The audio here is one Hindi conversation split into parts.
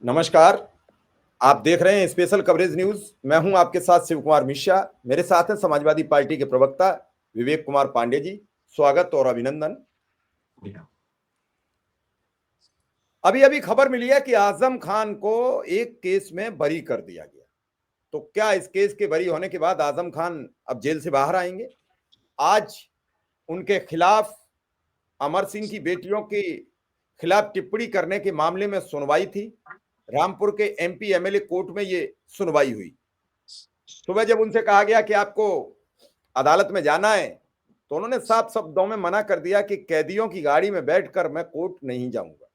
नमस्कार। आप देख रहे हैं स्पेशल कवरेज न्यूज। मैं हूं आपके साथ शिव कुमार मिश्रा। मेरे साथ हैं समाजवादी पार्टी के प्रवक्ता विवेक कुमार पांडे जी। स्वागत और अभिनंदन। अभी अभी खबर मिली है कि आजम खान को एक केस में बरी कर दिया गया। तो क्या इस केस के बरी होने के बाद आजम खान अब जेल से बाहर आएंगे? आज उनके खिलाफ अमर सिंह की बेटियों के खिलाफ टिप्पणी करने के मामले में सुनवाई थी। रामपुर के एमपी एमएलए कोर्ट में ये सुनवाई हुई। सुबह जब उनसे कहा गया कि आपको अदालत में जाना है, तो उन्होंने साफ शब्दों में मना कर दिया कि कैदियों की गाड़ी में बैठकर मैं कोर्ट नहीं जाऊंगा।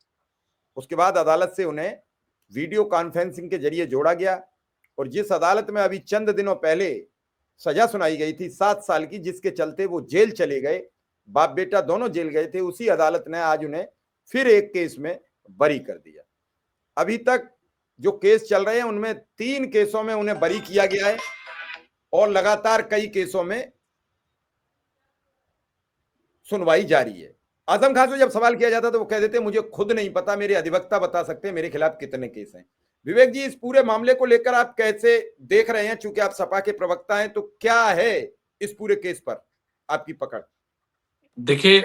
उसके बाद अदालत से उन्हें वीडियो कॉन्फ्रेंसिंग के जरिए जोड़ा गया और जिस अदालत में अभी चंद दिनों पहले सजा सुनाई गई थी 7 साल की, जिसके चलते वो जेल चले गए, बाप बेटा दोनों जेल गए थे, उसी अदालत ने आज उन्हें फिर एक केस में बरी कर दिया। अभी तक जो केस चल रहे हैं उनमें 3 केसों में उन्हें बरी किया गया है और लगातार कई केसों में सुनवाई जारी है। आजम खान से जब सवाल किया जाता तो वो कह देते मुझे खुद नहीं पता, मेरे अधिवक्ता बता सकते हैं मेरे खिलाफ कितने केस हैं। विवेक जी, इस पूरे मामले को लेकर आप कैसे देख रहे हैं? चूंकि आप सपा के प्रवक्ता हैं, तो क्या है इस पूरे केस पर आपकी पकड़? देखिए,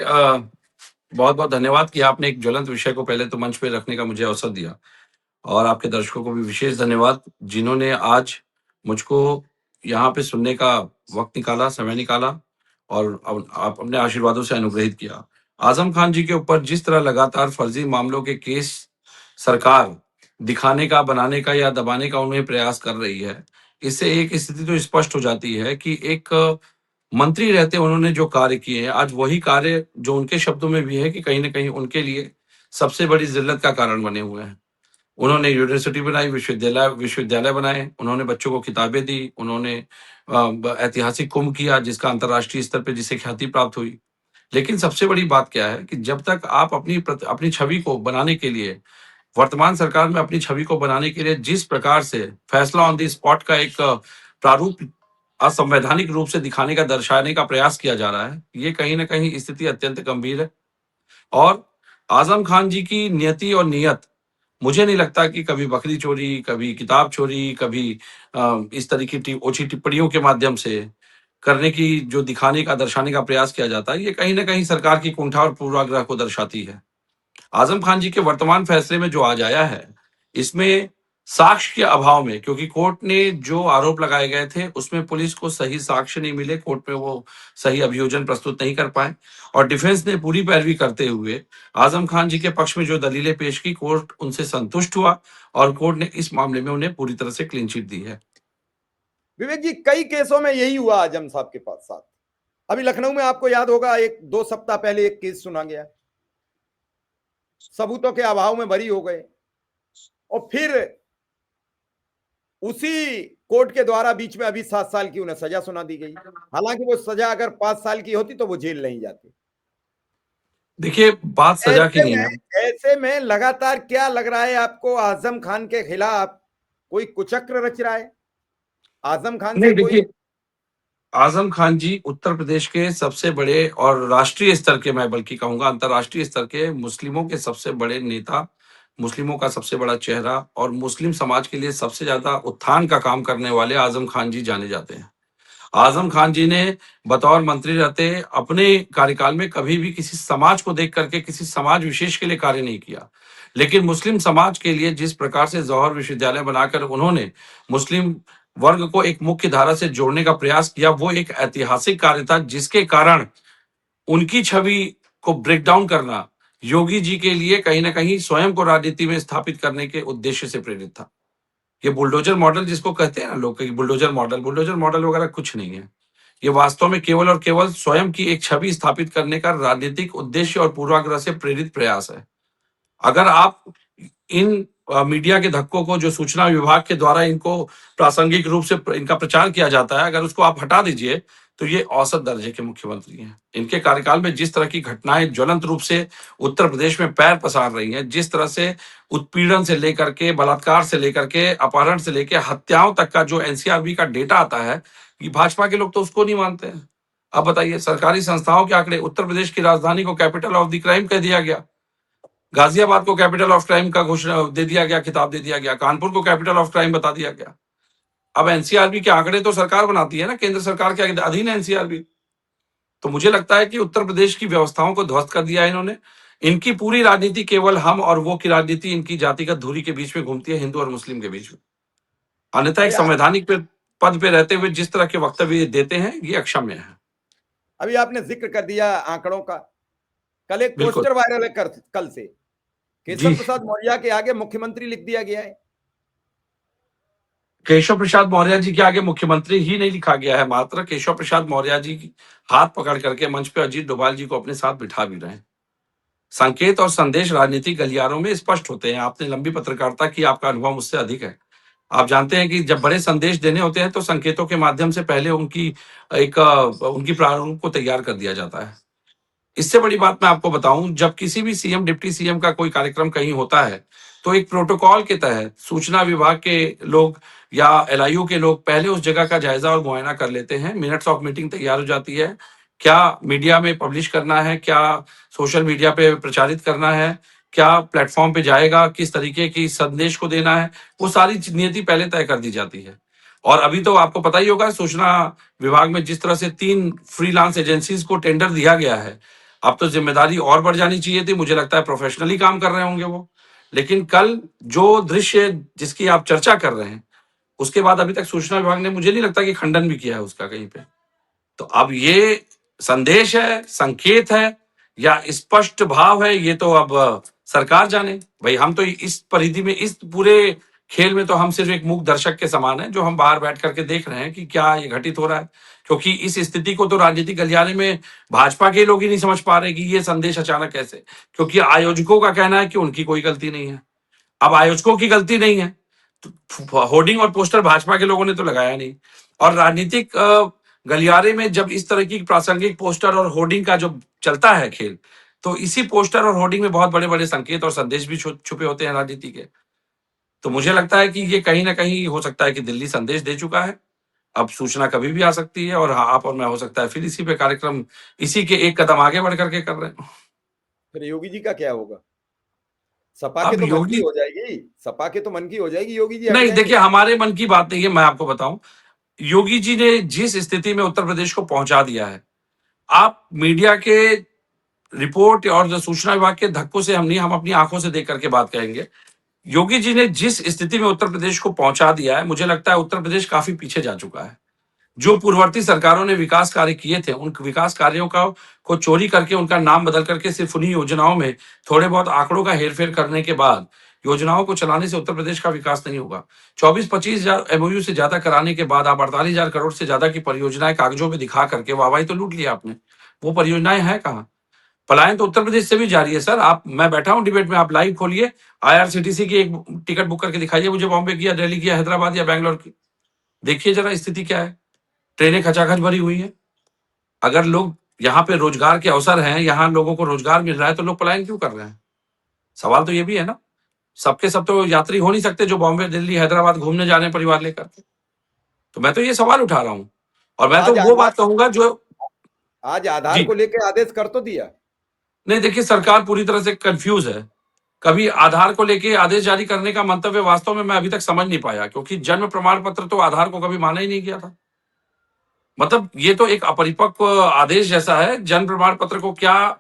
बहुत बहुत धन्यवाद कि आपने एक ज्वलंत विषय को पहले तो मंच पे रखने का मुझे अवसर दिया, और आपके दर्शकों को भी विशेष धन्यवाद जिन्होंने आज मुझको यहाँ पे सुनने का वक्त निकाला, समय निकाला और आप अपने आशीर्वादों से अनुग्रहित किया। आजम खान जी के ऊपर जिस तरह लगातार फर्जी मामलों के केस सरकार दिखाने का, बनाने का या दबाने का उन्हें प्रयास कर रही है, इससे एक स्थिति तो स्पष्ट हो जाती है कि एक मंत्री रहते उन्होंने जो कार्य किए हैं, आज वही कार्य जो उनके शब्दों में भी है कि कहीं ना कहीं उनके लिए सबसे बड़ी जिल्लत का कारण बने हुए हैं। उन्होंने यूनिवर्सिटी बनाई, विश्वविद्यालय बनाए, उन्होंने बच्चों को किताबें दी, उन्होंने ऐतिहासिक कुंभ किया जिसका अंतर्राष्ट्रीय स्तर पे जिसे ख्याति प्राप्त हुई। लेकिन सबसे बड़ी बात क्या है कि जब तक आप अपनी छवि को बनाने के लिए, वर्तमान सरकार में अपनी छवि को बनाने के लिए जिस प्रकार से फैसला ऑन द स्पॉट का एक प्रारूप असंवैधानिक रूप से दिखाने का, दर्शाने का प्रयास किया जा रहा है, ये कहीं ना कहीं स्थिति अत्यंत गंभीर है। और आजम खान जी की नियति और नियत, मुझे नहीं लगता कि कभी बकरी चोरी, कभी किताब चोरी, कभी इस तरीके की ओछी टिप्पणियों के माध्यम से करने की, जो दिखाने का, दर्शाने का प्रयास किया जाता है, ये कहीं ना कहीं सरकार की कुंठा और पूर्वाग्रह को दर्शाती है। आजम खान जी के वर्तमान फैसले में जो आज आया है, इसमें साक्ष्य के अभाव में, क्योंकि कोर्ट ने जो आरोप लगाए गए थे उसमें पुलिस को सही साक्ष्य नहीं मिले, कोर्ट में वो सही अभियोजन प्रस्तुत नहीं कर पाए, और डिफेंस ने पूरी पैरवी करते हुए आजम खान जी के पक्ष में जो दलीलें पेश की, कोर्ट उनसे संतुष्ट हुआ और कोर्ट ने इस मामले में उन्हें पूरी तरह से क्लीन चिट दी है। विवेक जी, कई केसों में यही हुआ आजम साहब के पास साथ। अभी लखनऊ में आपको याद होगा 1-2 सप्ताह पहले एक केस सुना गया, सबूतों के अभाव में बरी हो गए और फिर उसी कोर्ट के द्वारा बीच में अभी 7 साल की उन्हें सजा सुना दी गई। हालांकि वो सजा अगर 5 साल की होती तो वो जेल नहीं जाते। देखिए, बात सजा की नहीं है। ऐसे में लगातार क्या लग रहा है आपको, आजम खान के खिलाफ कोई कुचक्र रच रहा है? आजम खान से नहीं, कोई देखिए, आजम खान जी उत्तर प्रदेश के सबसे बड़े और राष्ट्रीय स्तर के, मैं बल्कि कहूंगा अंतर्राष्ट्रीय स्तर के, मुस्लिमों के सबसे बड़े नेता, मुस्लिमों का सबसे बड़ा चेहरा और मुस्लिम समाज के लिए सबसे ज्यादा उत्थान का काम करने वाले आजम खान जी जाने जाते हैं। आजम खान जी ने बतौर मंत्री रहते अपने कार्यकाल में कभी भी किसी समाज को देख करके, किसी समाज विशेष के लिए कार्य नहीं किया, लेकिन मुस्लिम समाज के लिए जिस प्रकार से जौहर विश्वविद्यालय बनाकर उन्होंने मुस्लिम वर्ग को एक मुख्य धारा से जोड़ने का प्रयास किया, वो एक ऐतिहासिक कार्य था जिसके कारण उनकी छवि को ब्रेक डाउन करना योगी जी के लिए कहीं ना कहीं स्वयं को राजनीति में स्थापित करने के उद्देश्य से प्रेरित था। ये बुलडोजर मॉडल जिसको कहते हैं ना लोग, बुलडोजर मॉडल वगैरह कुछ नहीं है। ये वास्तव में केवल और केवल स्वयं की एक छवि स्थापित करने का राजनीतिक उद्देश्य और पूर्वाग्रह से प्रेरित प्रयास है। अगर आप इन मीडिया के धक्कों को, जो सूचना विभाग के द्वारा इनको प्रासंगिक रूप से इनका प्रचार किया जाता है, अगर उसको आप हटा दीजिए, तो ये औसत दर्जे के मुख्यमंत्री हैं। इनके कार्यकाल में जिस तरह की घटनाएं ज्वलंत रूप से उत्तर प्रदेश में पैर पसार रही हैं, जिस तरह से उत्पीड़न से लेकर के, बलात्कार से लेकर के, अपहरण से लेकर हत्याओं तक का जो एनसीआरबी का डेटा आता है, ये भाजपा के लोग तो उसको नहीं मानते हैं। अब बताइए, सरकारी संस्थाओं के आंकड़े, उत्तर प्रदेश की राजधानी को कैपिटल ऑफ द क्राइम कह दिया गया। गाजियाबाद को कैपिटल ऑफ क्राइम का घोषणा दे दिया गया, खिताब दे दिया गया, कानपुर को कैपिटल ऑफ क्राइम बता दिया गया। अब एनसीआरबी के आंकड़े तो सरकार बनाती है ना, केंद्र सरकार के अधीन है एनसीआरबी। तो मुझे लगता है कि उत्तर प्रदेश की व्यवस्थाओं को ध्वस्त कर दिया है इन्होंने। इनकी पूरी राजनीति केवल हम और वो की राजनीति, इनकी जातिगत धुरी के बीच में घूमती है, हिंदू और मुस्लिम के बीच में। अन्यथा एक अभी संवैधानिक पद पे रहते हुए जिस तरह के वक्तव्य देते हैं, ये अक्षम्य है। अभी आपने जिक्र कर दिया आंकड़ों का। कल एक बिल्कुल पोस्टर वायरल है कल से, जी। केशव प्रसाद मौर्य के आगे मुख्यमंत्री लिख दिया गया है। केशव प्रसाद मौर्य जी के आगे मुख्यमंत्री ही नहीं लिखा गया है, मात्र केशव प्रसाद मौर्य जी की हाथ पकड़ करके मंच पे अजीत डोभाल जी को अपने साथ बिठा भी रहे हैं। संकेत और संदेश राजनीतिक गलियारों में स्पष्ट होते हैं। आपने लंबी पत्रकारिता की, आपका अनुभव मुझसे अधिक है। आप जानते हैं कि जब बड़े संदेश देने होते हैं तो संकेतों के माध्यम से पहले उनकी प्रारूप को तैयार कर दिया जाता है। इससे बड़ी बात मैं आपको बताऊं, जब किसी भी सीएम डिप्टी सीएम का कोई कार्यक्रम कहीं होता है तो एक प्रोटोकॉल के तहत सूचना विभाग के लोग या एलआईयू के लोग पहले उस जगह का जायजा और मुआयना कर लेते हैं। मिनट्स ऑफ मीटिंग तैयार हो जाती है, क्या मीडिया में पब्लिश करना है, क्या सोशल मीडिया पे प्रचारित करना है, क्या प्लेटफॉर्म पे जाएगा, किस तरीके की संदेश को देना है, वो सारी नीति पहले तय कर दी जाती है। और अभी तो आपको पता ही होगा, सूचना विभाग में जिस तरह से 3 फ्रीलांस एजेंसीज को टेंडर दिया गया है, अब तो जिम्मेदारी और बढ़ जानी चाहिए थी। मुझे लगता है प्रोफेशनली काम कर रहे होंगे वो। लेकिन कल जो दृश्य जिसकी आप चर्चा कर रहे हैं, उसके बाद अभी तक सूचना विभाग ने, मुझे नहीं लगता कि खंडन भी किया है उसका कहीं पे। तो अब ये संदेश है, संकेत है या स्पष्ट भाव है, ये तो अब सरकार जाने। भाई हम तो इस परिधि में, इस पूरे खेल में तो हम सिर्फ एक मूक दर्शक के समान है, जो हम बाहर बैठ करके देख रहे हैं कि क्या ये घटित हो रहा है। क्योंकि इस स्थिति को तो राजनीतिक गलियारे में भाजपा के लोग ही नहीं समझ पा रहे कि ये संदेश अचानक कैसे, क्योंकि आयोजकों का कहना है कि उनकी कोई गलती नहीं है। अब आयोजकों की गलती नहीं है तो होर्डिंग और पोस्टर भाजपा के लोगों ने तो लगाया नहीं। और राजनीतिक गलियारे में जब इस तरह की प्रासंगिक पोस्टर और होर्डिंग का जो चलता है खेल, तो इसी पोस्टर और होर्डिंग में बहुत बड़े बड़े संकेत और संदेश भी छुपे होते हैं राजनीति के। तो मुझे लगता है कि ये कहीं ना कहीं हो सकता है कि दिल्ली संदेश दे चुका है। अब सूचना कभी भी आ सकती है और आप और मैं हो सकता है फिर इसी पे कार्यक्रम, इसी के एक कदम आगे बढ़ करके कर रहे हैं। फिर योगी जी का क्या होगा? सपा के अब तो मन की योगी, हो जाएगी, सपा के तो मन की हो जाएगी, योगी जी हट नहीं जाएंगे। देखिए, हमारे मन की बात नहीं है, मैं आपको बताऊं, योगी जी ने जिस स्थिति में उत्तर प्रदेश को पहुंचा दिया है, आप मीडिया के रिपोर्ट और जो सूचना विभाग के धक्कों से हम नहीं, हम अपनी आंखों से देख करके बात कहेंगे। योगी जी ने जिस स्थिति में उत्तर प्रदेश को पहुंचा दिया है, मुझे लगता है उत्तर प्रदेश काफी पीछे जा चुका है। जो पूर्ववर्ती सरकारों ने विकास कार्य किए थे, उन विकास कार्यों का को चोरी करके, उनका नाम बदल करके सिर्फ उन्हीं योजनाओं में थोड़े बहुत आंकड़ों का हेरफेर करने के बाद योजनाओं को चलाने से उत्तर प्रदेश का विकास नहीं होगा। 24-25 हजार एमओयू से ज्यादा कराने के बाद आप 48,000 करोड़ से ज्यादा की परियोजनाएं कागजों में दिखा करके वाहवाही तो लूट लिया आपने। वो परियोजनाएं हैं कहाँ? पलायन तो उत्तर प्रदेश से भी जारी है सर। आप, मैं बैठा हूं डिबेट में, आप लाइव खोलिए, आईआरसीटीसी की एक टिकट बुक करके दिखाइए मुझे, बॉम्बे की या दिल्ली की या हैदराबाद या बैंगलोर की, देखिए जरा स्थिति क्या है। ट्रेनें खचाखच भरी हुई हैं। अगर लोग यहाँ पे रोजगार के अवसर हैं, यहाँ लोगों को रोजगार मिल रहा है, तो लोग पलायन क्यों कर रहे हैं? सवाल तो ये भी है ना। सबके सब तो यात्री हो नहीं सकते जो बॉम्बे दिल्ली हैदराबाद घूमने जा रहे हैं परिवार लेकर के। तो मैं तो ये सवाल उठा रहा हूं और मैं तो आज वो आधार बात कहूंगा जो, आज आधार जी को लेकर आदेश कर तो दिया। नहीं, देखिए सरकार पूरी तरह से कंफ्यूज है। कभी आधार को लेके आदेश जारी करने का मंतव्य वास्तव में मैं अभी तक समझ नहीं पाया, क्योंकि जन्म प्रमाण पत्र तो आधार को कभी माना ही नहीं गया था। मतलब ये तो एक अपरिपक्व आदेश जैसा है। जन्म प्रमाण पत्र को क्या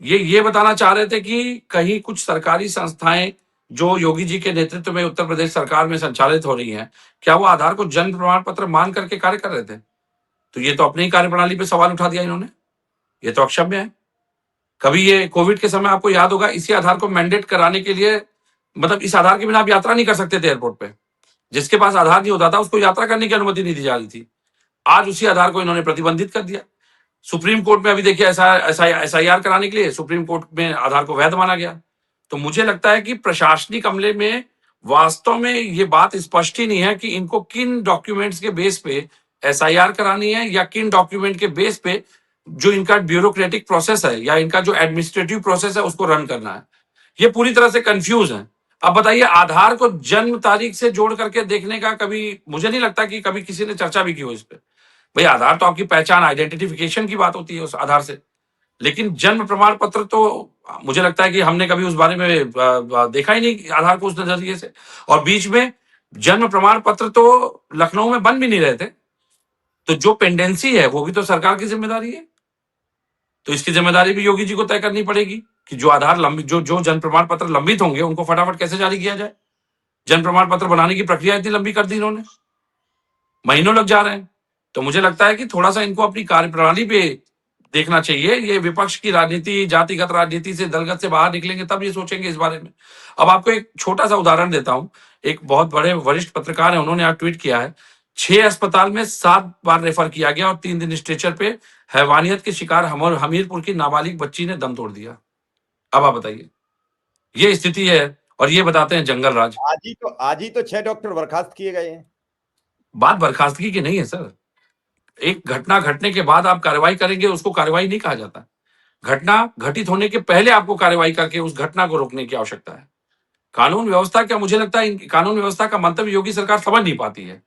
ये बताना चाह रहे थे कि कहीं कुछ सरकारी संस्थाएं जो योगी जी के नेतृत्व में उत्तर प्रदेश सरकार में संचालित हो रही हैं, क्या वो आधार को जन्म प्रमाण पत्र मान करके कार्य कर रहे थे? तो ये तो अपनी ही कार्यप्रणाली पे सवाल उठा दिया इन्होंने। ये तो अक्षम्य है। कभी ये कोविड के समय आपको याद होगा, इसी आधार को मैंडेट कराने के लिए, मतलब इस आधार के बिना आप यात्रा नहीं कर सकते थे एयरपोर्ट पे। जिसके पास आधार नहीं होता था उसको यात्रा करने की अनुमति नहीं दी जा रही थी। आज उसी आधार को इन्होंने प्रतिबंधित कर दिया। सुप्रीम कोर्ट में अभी देखिए एसआईआर कराने के लिए सुप्रीम कोर्ट में आधार को वैध माना गया। तो मुझे लगता है कि प्रशासनिक अमले में वास्तव में ये बात स्पष्ट ही नहीं है कि इनको किन डॉक्यूमेंट्स के बेस पे एसआईआर करानी है, या किन डॉक्यूमेंट के बेस पे जो इनका ब्यूरोक्रेटिक प्रोसेस है या इनका जो एडमिनिस्ट्रेटिव प्रोसेस है उसको रन करना है। ये पूरी तरह से कंफ्यूज है। अब बताइए, आधार को जन्म तारीख से जोड़ करके देखने का कभी, मुझे नहीं लगता कि कभी किसी ने चर्चा भी की हो इस पे। भाई आधार तो आपकी पहचान, आइडेंटिफिकेशन की बात होती है उस आधार से। लेकिन जन्म प्रमाण पत्र तो मुझे लगता है कि हमने कभी उस बारे में देखा ही नहीं आधार को उस नजरिए से। और बीच में जन्म प्रमाण पत्र तो लखनऊ में बन भी नहीं रहे थे, तो जो पेंडेंसी है वो भी तो सरकार की जिम्मेदारी है। तो इसकी जिम्मेदारी भी योगी जी को तय करनी पड़ेगी कि जो आधार लंबित जो जन प्रमाण पत्र लंबित होंगे उनको फटाफट कैसे जारी किया जाए। जन प्रमाण पत्र बनाने की प्रक्रिया इतनी लंबी कर दी इन्होंने, महीनों लग जा रहे हैं। तो मुझे लगता है कि थोड़ा सा इनको अपनी कार्यप्रणाली पे देखना चाहिए। ये विपक्ष की राजनीति, जातिगत राजनीति से, दलगत से बाहर निकलेंगे तब ये सोचेंगे इस बारे में। अब आपको एक छोटा सा उदाहरण देता हूं। एक बहुत बड़े वरिष्ठ पत्रकार है, उन्होंने आज ट्वीट किया है, 6 अस्पताल में 7 बार रेफर किया गया और 3 दिन स्ट्रेचर पे हैवानियत के शिकार हमीरपुर की नाबालिग बच्ची ने दम तोड़ दिया। अब आप बताइए, ये स्थिति है और ये बताते हैं जंगल राज। आज ही तो 6 डॉक्टर बर्खास्त किए गए हैं। बात बर्खास्तगी की नहीं है सर। एक घटना घटने के बाद आप कार्रवाई करेंगे, उसको कार्रवाई नहीं कहा जाता। घटना घटित होने के पहले आपको कार्रवाई करके उस घटना को रोकने की आवश्यकता है। कानून व्यवस्था क्या, मुझे लगता है कानून व्यवस्था का मंतव्य योगी सरकार समझ नहीं पाती है।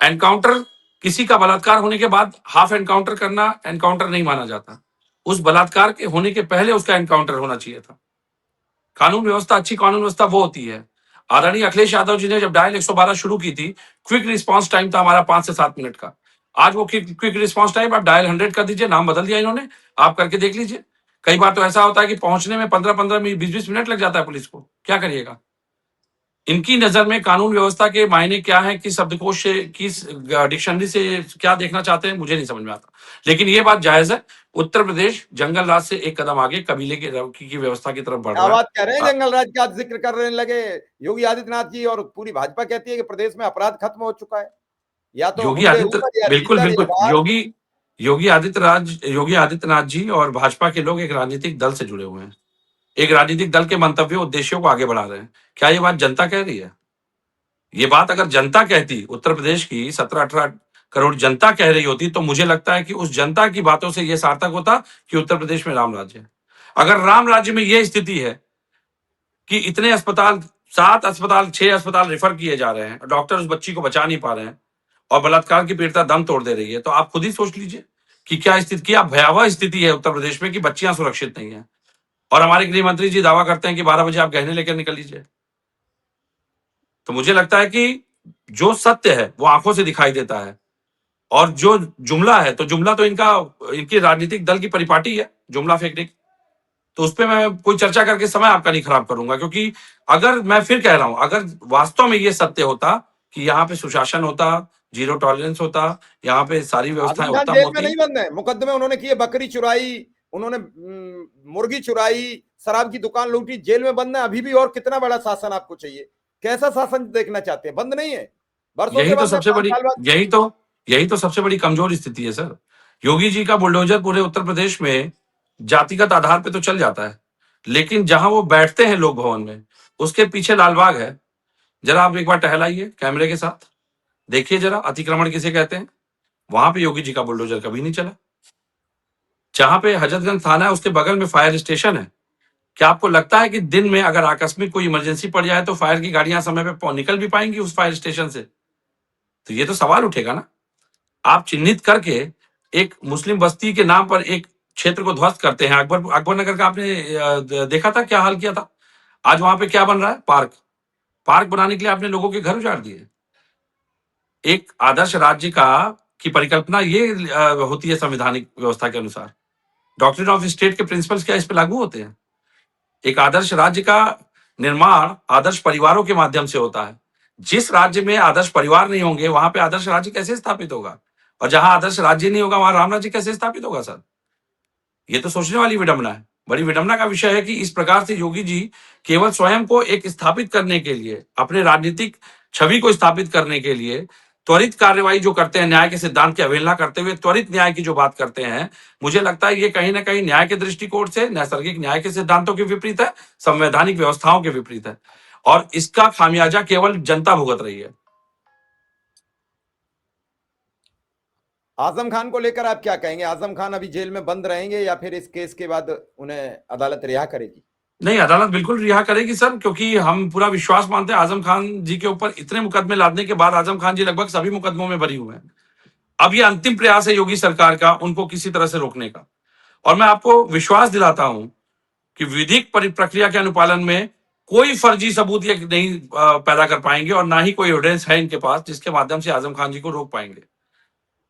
एनकाउंटर, किसी का बलात्कार होने के बाद हाफ एनकाउंटर करना एनकाउंटर नहीं माना जाता। उस बलात्कार के होने के पहले उसका एनकाउंटर होना चाहिए था। कानून व्यवस्था, अच्छी कानून व्यवस्था वो होती है। आदरणीय अखिलेश यादव जी ने जब डायल 112 शुरू की थी, क्विक रिस्पांस टाइम था हमारा 5 से 7 मिनट का। आज वो क्विक रिस्पांस टाइम आप डायल 100 कर दीजिए, नाम बदल दिया इन्होंने, आप करके देख लीजिए। कई बार तो ऐसा होता है कि पहुंचने में 15-15 20-20 मिनट लग जाता है पुलिस को, क्या करिएगा। इनकी नजर में कानून व्यवस्था के मायने क्या है, किस शब्दकोश से, किस डिक्शनरी से क्या देखना चाहते हैं, मुझे नहीं समझ में आता। लेकिन ये बात जायज है, उत्तर प्रदेश जंगल राज से एक कदम आगे कबीले की व्यवस्था की तरफ बढ़ क्या रहा बात कह रहे हैं, है। जंगल राज का जिक्र करने लगे योगी आदित्यनाथ जी, और पूरी भाजपा कहती है कि प्रदेश में अपराध खत्म हो चुका है। या तो योगी मुद्दे आदित्य, ऊपर या बिल्कुल भीतर या बिल्कुल, बाहर। योगी आदित्यनाथ जी और भाजपा के लोग एक राजनीतिक दल से जुड़े हुए हैं, एक राजनीतिक दल के मंतव्यों उद्देश्यों को आगे बढ़ा रहे हैं। क्या ये बात जनता कह रही है? ये बात अगर जनता कहती, उत्तर प्रदेश की 17-18 करोड़ जनता कह रही होती, तो मुझे लगता है कि उस जनता की बातों से यह सार्थक होता कि उत्तर प्रदेश में राम राज्य है। अगर राम राज्य में यह स्थिति है कि इतने अस्पताल, 7 अस्पताल 6 अस्पताल रेफर किए जा रहे हैं, डॉक्टर उस बच्ची को बचा नहीं पा रहे हैं और बलात्कार की पीड़िता दम तोड़ दे रही है, तो आप खुद ही सोच लीजिए कि क्या स्थिति, क्या भयावह स्थिति है उत्तर प्रदेश में कि बच्चियां सुरक्षित नहीं है। और हमारे गृह मंत्री जी दावा करते हैं कि 12 बजे आप गहने लेकर निकल लीजिए। तो मुझे लगता है कि जो सत्य है वो आंखों से दिखाई देता है, और जो जुमला है, तो जुमला तो इनकी राजनीतिक दल की परिपाटी है जुमला फेंकने की। तो उस पर मैं कोई चर्चा करके समय आपका नहीं खराब करूंगा, क्योंकि अगर मैं फिर कह रहा हूं, अगर वास्तव में ये सत्य होता कि यहाँ पे सुशासन होता, जीरो टॉलरेंस होता, यहाँ पे सारी व्यवस्थाएं आजम खान उत्तम जेल में होती। नहीं बंद है, मुकदमे उन्होंने किए, बकरी चुराई, उन्होंने मुर्गी चुराई, शराब की दुकान लूटी, जेल में बंद है अभी भी। और कितना बड़ा शासन आपको चाहिए? कैसा शासन देखना चाहते हैं? बंद नहीं है, वर्षों यही के तो बंद है, सबसे 5 बड़ी साल बाद। यही तो सबसे बड़ी कमजोर स्थिति है सर। योगी जी का बुलडोजर पूरे उत्तर प्रदेश में जातिगत आधार पे तो चल जाता है, लेकिन जहां वो बैठते हैं लोक भवन में, उसके पीछे लालबाग है। जरा आप एक बार टहलाइए कैमरे के साथ, देखिए जरा अतिक्रमण किसे कहते हैं। वहां पे योगी जी का बुलडोजर कभी नहीं चला। जहां पे हजरतगंज थाना है उसके बगल में फायर स्टेशन है। क्या आपको लगता है कि दिन में अगर आकस्मिक कोई इमरजेंसी पड़ जाए तो फायर की गाड़ियां समय पे निकल भी पाएंगी उस फायर स्टेशन से? तो ये तो सवाल उठेगा ना। आप चिन्हित करके एक मुस्लिम बस्ती के नाम पर एक क्षेत्र को ध्वस्त करते हैं। अकबर नगर का आपने देखा था क्या हाल किया था? आज वहां पे क्या बन रहा है? पार्क बनाने के लिए आपने लोगों के घर उजाड़ दिए। एक आदर्श राज्य का की परिकल्पना ये होती है संवैधानिक व्यवस्था के अनुसार। डॉक्ट्रिन ऑफ स्टेट के प्रिंसिपल्स क्या इस पे लागू होते हैं? एक आदर्श राज्य का निर्माण आदर्श परिवारों के माध्यम से होता है। जिस राज्य में आदर्श परिवार नहीं होंगे वहां पे आदर्श राज्य कैसे स्थापित होगा? और जहां आदर्श राज्य नहीं होगा वहां राम राज्य कैसे स्थापित होगा सर? ये तो सोचने वाली विडंबना है। बड़ी विडंबना का विषय है कि इस प्रकार से योगी जी केवल स्वयं को एक स्थापित करने के लिए, अपने राजनीतिक छवि को स्थापित करने के लिए त्वरित कार्यवाही जो करते हैं, न्याय के सिद्धांत की अवहेलना करते हुए त्वरित न्याय की जो बात करते हैं, मुझे लगता है ये कहीं ना कहीं न्याय के दृष्टिकोण से, नैसर्गिक न्याय के सिद्धांतों के विपरीत है, संवैधानिक व्यवस्थाओं के विपरीत है, और इसका खामियाजा केवल जनता भुगत रही है। आजम खान को लेकर आप क्या कहेंगे? आजम खान अभी जेल में बंद रहेंगे या फिर इस केस के बाद उन्हें अदालत रिहा करेगी? नहीं, अदालत बिल्कुल रिहा करेगी सर, क्योंकि हम पूरा विश्वास मानते हैं आजम खान जी के ऊपर इतने मुकदमे लादने के बाद आजम खान जी लगभग सभी मुकदमों में बरी हुए हैं। अब ये अंतिम प्रयास है योगी सरकार का उनको किसी तरह से रोकने का। और मैं आपको विश्वास दिलाता हूं कि विधिक प्रक्रिया के अनुपालन में कोई फर्जी सबूत ये नहीं पैदा कर पाएंगे और ना ही कोई एविडेंस है इनके पास जिसके माध्यम से आजम खान जी को रोक पाएंगे।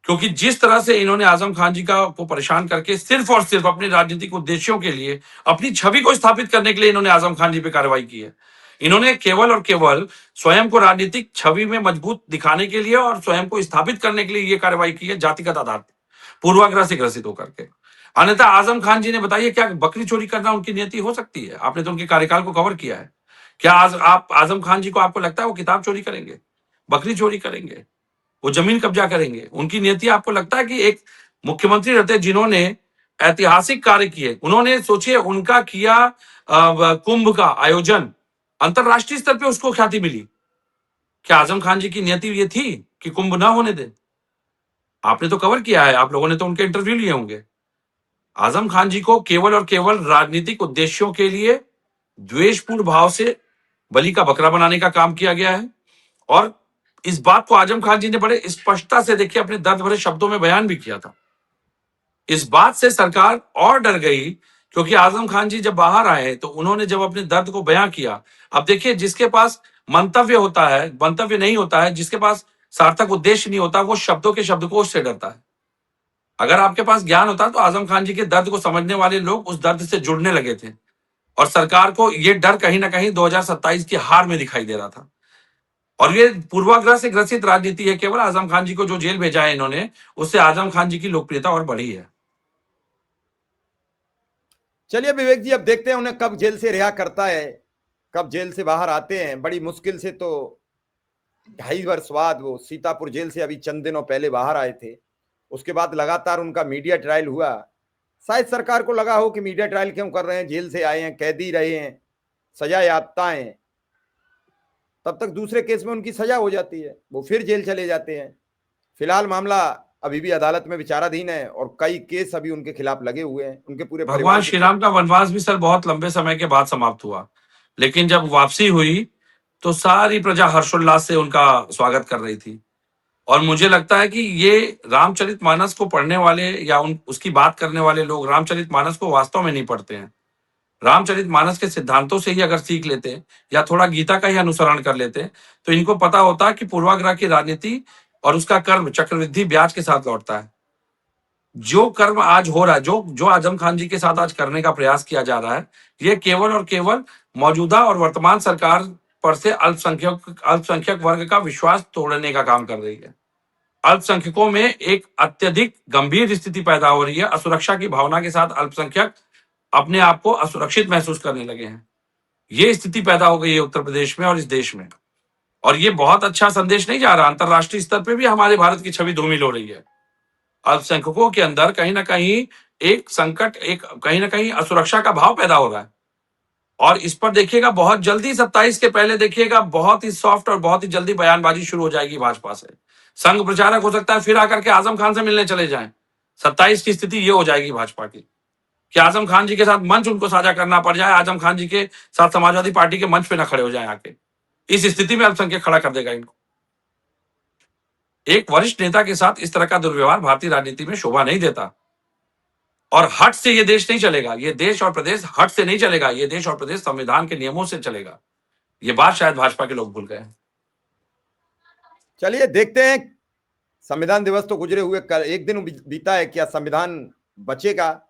क्योंकि जिस तरह से इन्होंने आजम खान जी को परेशान करके सिर्फ और सिर्फ अपने राजनीतिक उद्देश्यों के लिए, अपनी छवि को स्थापित करने के लिए इन्होंने आजम खान जी पे कार्रवाई की है। इन्होंने केवल और केवल स्वयं को राजनीतिक छवि में मजबूत दिखाने के लिए और स्वयं को स्थापित करने के लिए ये कार्रवाई की है, जातिगत आधार पर, पूर्वाग्रह से ग्रसित होकर के। अन्यथा आजम खान जी ने बताइए, क्या बकरी चोरी करना उनकी नीति हो सकती है? आपने तो उनके कार्यकाल को कवर किया है। क्या आज आप आजम खान जी को आपको लगता है वो किताब चोरी करेंगे, बकरी चोरी करेंगे, वो जमीन कब्जा करेंगे? उनकी नीति आपको लगता है कि एक मुख्यमंत्री रहते जिन्होंने ऐतिहासिक कार्य किए, उन्होंने सोचिए उनका किया कुंभ का आयोजन, अंतरराष्ट्रीय स्तर पे उसको ख्याति मिली। क्या आजम खान जी की नीति ये थी कि कुंभ ना होने दे? आपने तो कवर किया है, आप लोगों ने तो उनके इंटरव्यू लिए होंगे। आजम खान जी को केवल और केवल राजनीतिक उद्देश्यों के लिए द्वेषपूर्ण भाव से बलि का बकरा बनाने का काम किया गया है। और इस बात को आजम खान जी ने बड़े स्पष्टता से देखिए अपने दर्द भरे शब्दों में बयान भी किया था। इस बात से सरकार और डर गई क्योंकि आजम खान जी जब बाहर आए तो उन्होंने जब अपने दर्द को बयां किया, अब देखिए जिसके पास मंतव्य होता है, मंतव्य नहीं होता है, जिसके पास सार्थक उद्देश्य नहीं होता, वो शब्दों के शब्दकोश से डरता है। अगर आपके पास ज्ञान होता तो आजम खान जी के दर्द को समझने वाले लोग उस दर्द से जुड़ने लगे थे और सरकार को ये डर कहीं ना कहीं 2027 की हार में दिखाई दे रहा था। और ये पूर्वाग्रह से ग्रसित राजनीति है। केवल आजम खान जी को जो जेल भेजा है इन्होंने, उससे आजम खान जी की लोकप्रियता और बढ़ी है। चलिए विवेक जी, अब देखते हैं उन्हें कब जेल से रिहा करता है, कब जेल से बाहर आते हैं। बड़ी मुश्किल से तो 2.5 वर्ष बाद वो सीतापुर जेल से अभी चंद दिनों पहले बाहर आए थे। उसके बाद लगातार उनका मीडिया ट्रायल हुआ। शायद सरकार को लगा हो कि मीडिया ट्रायल क्यों कर रहे हैं, जेल से आए हैं, कैदी रहे हैं, सजा याफ्ता हैं, तब तक दूसरे केस में उनकी सजा हो जाती है, वो फिर जेल चले जाते हैं। फिलहाल मामला अभी भी अदालत में विचाराधीन है और कई केस अभी उनके खिलाफ लगे हुए हैं, उनके पूरे भगवान परिवार श्री राम का वनवास भी सर बहुत लंबे समय के बाद समाप्त हुआ, लेकिन जब वापसी हुई तो सारी प्रजा हर्षोल्लास से उनका स्वागत कर रही थी। और मुझे लगता है कि ये रामचरितमानस को पढ़ने वाले या उसकी बात करने वाले लोग रामचरितमानस को वास्तव में नहीं पढ़ते हैं। रामचरितमानस के सिद्धांतों से ही अगर सीख लेते या थोड़ा गीता का ही अनुसरण कर लेते तो इनको पता होता कि पूर्वाग्रह की राजनीति और उसका कर्म चक्रवृद्धि ब्याज के साथ लौटता है। जो कर्म आज हो रहा है, जो आजम खान जी के साथ आज करने का प्रयास किया जा रहा है, ये केवल और केवल मौजूदा और वर्तमान सरकार पर से अल्पसंख्यक वर्ग का विश्वास तोड़ने का काम कर रही है। अल्पसंख्यकों में एक अत्यधिक गंभीर स्थिति पैदा हो रही है। असुरक्षा की भावना के साथ अल्पसंख्यक अपने आप को असुरक्षित महसूस करने लगे हैं। ये स्थिति पैदा हो गई है उत्तर प्रदेश में और इस देश में, और ये बहुत अच्छा संदेश नहीं जा रहा। अंतरराष्ट्रीय स्तर पे भी हमारे भारत की छवि धूमिल हो रही है। अल्पसंख्यकों के अंदर कहीं ना कहीं एक संकट, एक कहीं ना कहीं असुरक्षा का भाव पैदा हो रहा है। और इस पर देखिएगा बहुत जल्दी 27 के पहले देखिएगा बहुत ही सॉफ्ट और बहुत ही जल्दी बयानबाजी शुरू हो जाएगी भाजपा से। संघ प्रचारक हो सकता है फिर आकर के आजम खान से मिलने चले जाएं। 27 की स्थिति ये हो जाएगी भाजपा की कि आजम खान जी के साथ मंच उनको साझा करना पड़ जाए, आजम खान जी के साथ समाजवादी पार्टी के मंच पे ना खड़े हो जाए आके। इस स्थिति में अल्पसंख्यक खड़ा कर देगा इनको। एक वरिष्ठ नेता के साथ इस तरह का दुर्व्यवहार भारतीय राजनीति में शोभा नहीं देता। और हट से ये देश नहीं चलेगा। ये देश और प्रदेश हट से नहीं चलेगा। ये देश और प्रदेश संविधान के नियमों से चलेगा। ये बात शायद भाजपा के लोग भूल गए। चलिए देखते हैं, संविधान दिवस तो गुजरे हुए कल एक दिन बीता है, क्या संविधान बचेगा,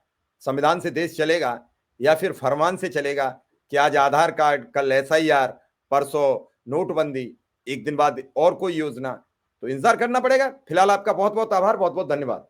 संविधान से देश चलेगा या फिर फरमान से चलेगा? कि आज आधार कार्ड, कल SIR, परसों नोटबंदी, एक दिन बाद और कोई योजना, तो इंतजार करना पड़ेगा। फिलहाल आपका बहुत बहुत आभार, बहुत बहुत धन्यवाद।